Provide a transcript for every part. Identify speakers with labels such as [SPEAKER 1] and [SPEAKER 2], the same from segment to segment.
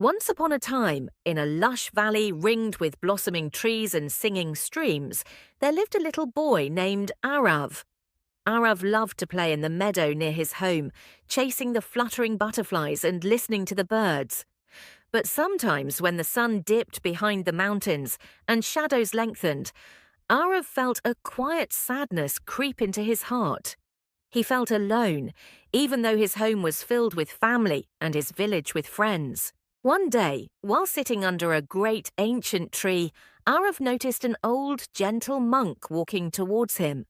[SPEAKER 1] Once upon a time, in a lush valley ringed with blossoming trees and singing streams, there lived a little boy named Arav. Arav loved to play in the meadow near his home, chasing the fluttering butterflies and listening to the birds. But sometimes when the sun dipped behind the mountains and shadows lengthened, Arav felt a quiet sadness creep into his heart. He felt alone, even though his home was filled with family and his village with friends. One day, while sitting under a great ancient tree, Arav noticed an old, gentle monk walking towards him.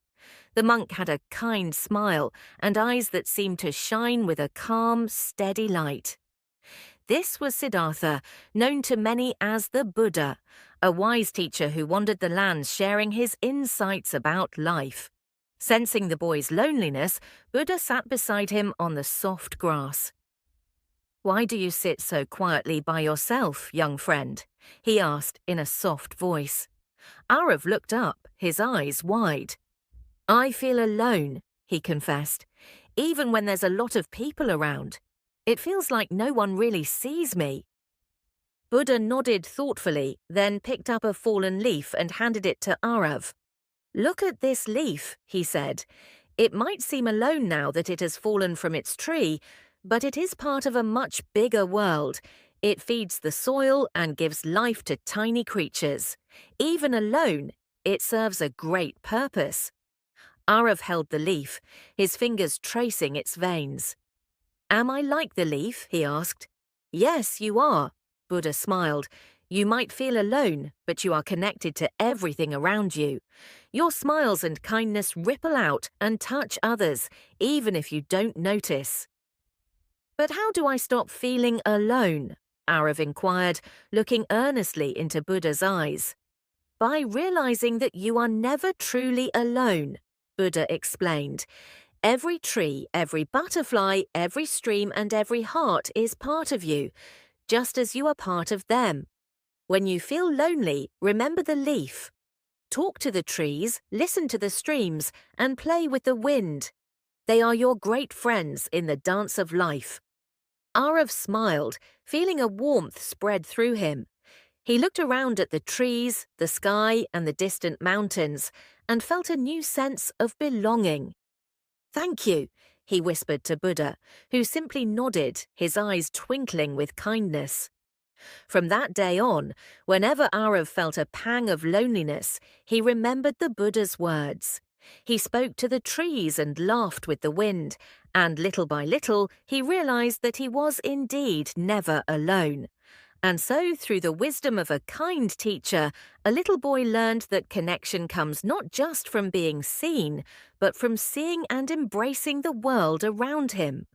[SPEAKER 1] The monk had a kind smile and eyes that seemed to shine with a calm, steady light. This was Siddhartha, known to many as the Buddha, a wise teacher who wandered the lands sharing his insights about life. Sensing the boy's loneliness, Buddha sat beside him on the soft grass. "Why do you sit so quietly by yourself, young friend?" he asked in a soft voice. Arav looked up, his eyes wide. "I feel alone," he confessed, "even when there's a lot of people around. It feels like no one really sees me." Buddha nodded thoughtfully, then picked up a fallen leaf and handed it to Arav. "Look at this leaf," he said. "It might seem alone now that it has fallen from its tree, but it is part of a much bigger world. It feeds the soil and gives life to tiny creatures. Even alone, it serves a great purpose." Arav held the leaf, his fingers tracing its veins. "Am I like the leaf?" he asked. "Yes, you are," Buddha smiled. "You might feel alone, but you are connected to everything around you. Your smiles and kindness ripple out and touch others, even if you don't notice." "But how do I stop feeling alone?" Arav inquired, looking earnestly into Buddha's eyes. "By realizing that you are never truly alone," Buddha explained. "Every tree, every butterfly, every stream, and every heart is part of you, just as you are part of them. When you feel lonely, remember the leaf. Talk to the trees, listen to the streams, and play with the wind. They are your great friends in the dance of life." Arav smiled, feeling a warmth spread through him. He looked around at the trees, the sky, and the distant mountains, and felt a new sense of belonging. "Thank you," he whispered to Buddha, who simply nodded, his eyes twinkling with kindness. From that day on, whenever Arav felt a pang of loneliness, he remembered the Buddha's words. He spoke to the trees and laughed with the wind, and little by little he realized that he was indeed never alone. And so, through the wisdom of a kind teacher, a little boy learned that connection comes not just from being seen, but from seeing and embracing the world around him.